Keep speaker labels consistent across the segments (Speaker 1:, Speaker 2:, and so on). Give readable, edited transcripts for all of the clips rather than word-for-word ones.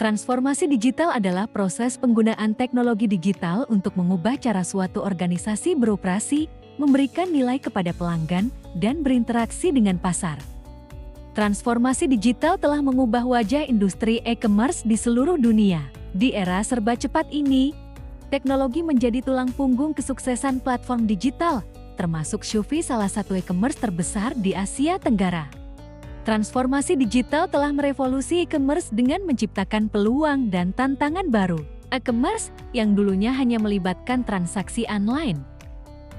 Speaker 1: Transformasi digital adalah proses penggunaan teknologi digital untuk mengubah cara suatu organisasi beroperasi, memberikan nilai kepada pelanggan, dan berinteraksi dengan pasar. Transformasi digital telah mengubah wajah industri e-commerce di seluruh dunia. Di era serba cepat ini, teknologi menjadi tulang punggung kesuksesan platform digital, termasuk Shopee, salah satu e-commerce terbesar di Asia Tenggara. Transformasi digital telah merevolusi e-commerce dengan menciptakan peluang dan tantangan baru. E-commerce yang dulunya hanya melibatkan transaksi online,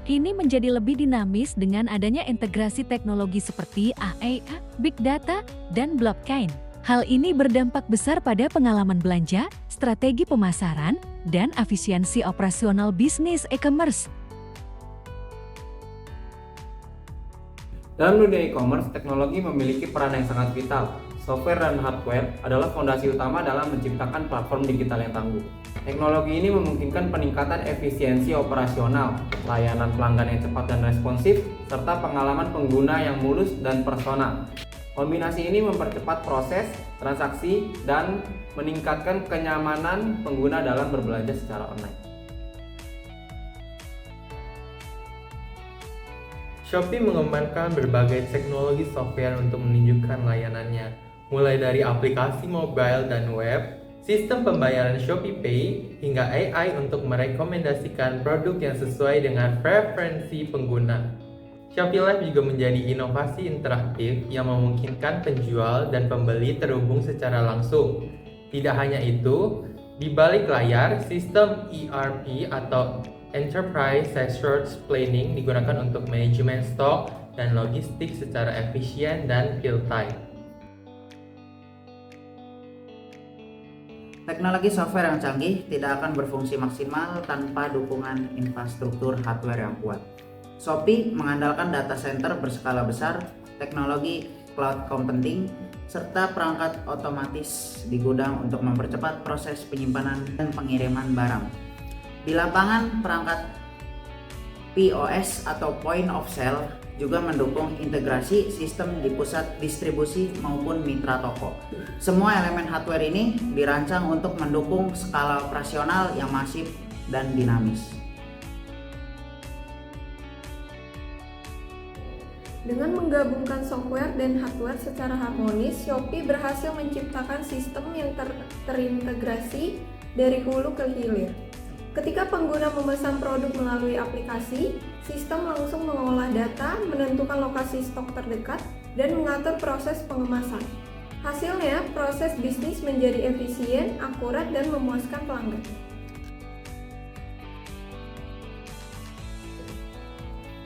Speaker 1: kini menjadi lebih dinamis dengan adanya integrasi teknologi seperti AI, Big Data, dan blockchain. Hal ini berdampak besar pada pengalaman belanja, strategi pemasaran, dan efisiensi operasional bisnis e-commerce.
Speaker 2: Dalam dunia e-commerce, teknologi memiliki peran yang sangat vital. Software dan hardware adalah fondasi utama dalam menciptakan platform digital yang tangguh. Teknologi ini memungkinkan peningkatan efisiensi operasional, layanan pelanggan yang cepat dan responsif, serta pengalaman pengguna yang mulus dan personal. Kombinasi ini mempercepat proses, transaksi, dan meningkatkan kenyamanan pengguna dalam berbelanja secara online.
Speaker 3: Shopee mengembangkan berbagai teknologi software untuk menunjukkan layanannya, mulai dari aplikasi mobile dan web, sistem pembayaran Shopee Pay, hingga AI untuk merekomendasikan produk yang sesuai dengan preferensi pengguna. Shopee Live juga menjadi inovasi interaktif yang memungkinkan penjual dan pembeli terhubung secara langsung. Tidak hanya itu, di balik layar, sistem ERP atau Enterprise Resource Planning digunakan untuk manajemen stok dan logistik secara efisien dan real-time.
Speaker 4: Teknologi software yang canggih tidak akan berfungsi maksimal tanpa dukungan infrastruktur hardware yang kuat. Shopee mengandalkan data center berskala besar, teknologi cloud computing, serta perangkat otomatis di gudang untuk mempercepat proses penyimpanan dan pengiriman barang. Di lapangan, perangkat POS atau Point of Sale juga mendukung integrasi sistem di pusat distribusi maupun mitra toko. Semua elemen hardware ini dirancang untuk mendukung skala operasional yang masif dan dinamis.
Speaker 5: Dengan menggabungkan software dan hardware secara harmonis, Shopee berhasil menciptakan sistem yang terintegrasi dari hulu ke hilir. Ketika pengguna memesan produk melalui aplikasi, sistem langsung mengolah data, menentukan lokasi stok terdekat, dan mengatur proses pengemasan. Hasilnya, proses bisnis menjadi efisien, akurat, dan memuaskan pelanggan.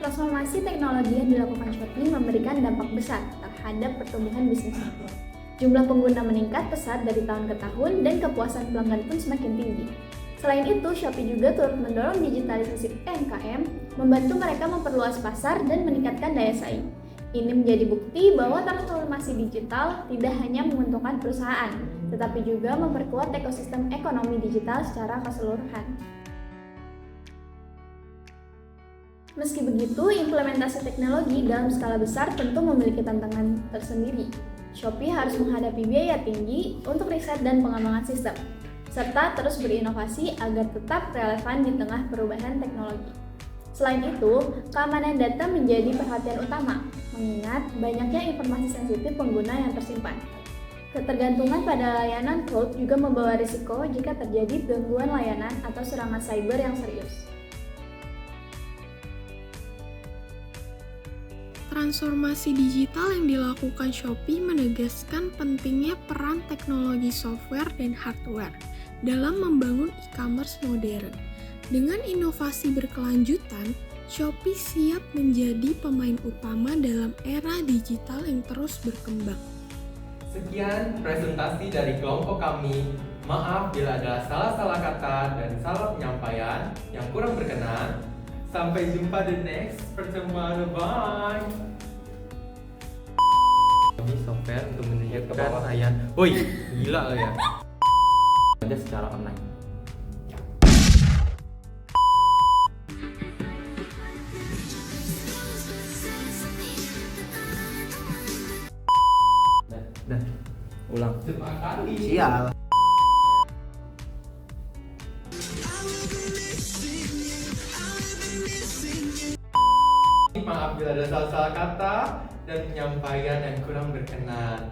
Speaker 6: Transformasi teknologi yang dilakukan Shopee memberikan dampak besar terhadap pertumbuhan bisnis Shopee. Jumlah pengguna meningkat pesat dari tahun ke tahun dan kepuasan pelanggan pun semakin tinggi. Selain itu, Shopee juga turut mendorong digitalisasi UMKM, membantu mereka memperluas pasar dan meningkatkan daya saing. Ini menjadi bukti bahwa transformasi digital tidak hanya menguntungkan perusahaan, tetapi juga memperkuat ekosistem ekonomi digital secara keseluruhan. Meski begitu, implementasi teknologi dalam skala besar tentu memiliki tantangan tersendiri. Shopee harus menghadapi biaya tinggi untuk riset dan pengembangan sistem, serta terus berinovasi agar tetap relevan di tengah perubahan teknologi. Selain itu, keamanan data menjadi perhatian utama, mengingat banyaknya informasi sensitif pengguna yang tersimpan. Ketergantungan pada layanan cloud juga membawa risiko jika terjadi gangguan layanan atau serangan cyber yang serius.
Speaker 7: Transformasi digital yang dilakukan Shopee menegaskan pentingnya peran teknologi software dan hardware dalam membangun e-commerce modern. Dengan inovasi berkelanjutan, Shopee siap menjadi pemain utama dalam era digital yang terus berkembang.
Speaker 3: Sekian presentasi dari kelompok kami. Maaf bila ada salah-salah kata dan salah penyampaian yang kurang berkenan. Sampai jumpa di next pertemuan. Bye. Ini software untuk menunjukkan layanan. Woi, gila lo ya.
Speaker 2: Belanja secara online.
Speaker 3: Dah.
Speaker 2: Ulang.
Speaker 3: Terima kasih.
Speaker 4: Sial.
Speaker 3: apabila ada salah-salah kata dan penyampaian yang kurang berkenan.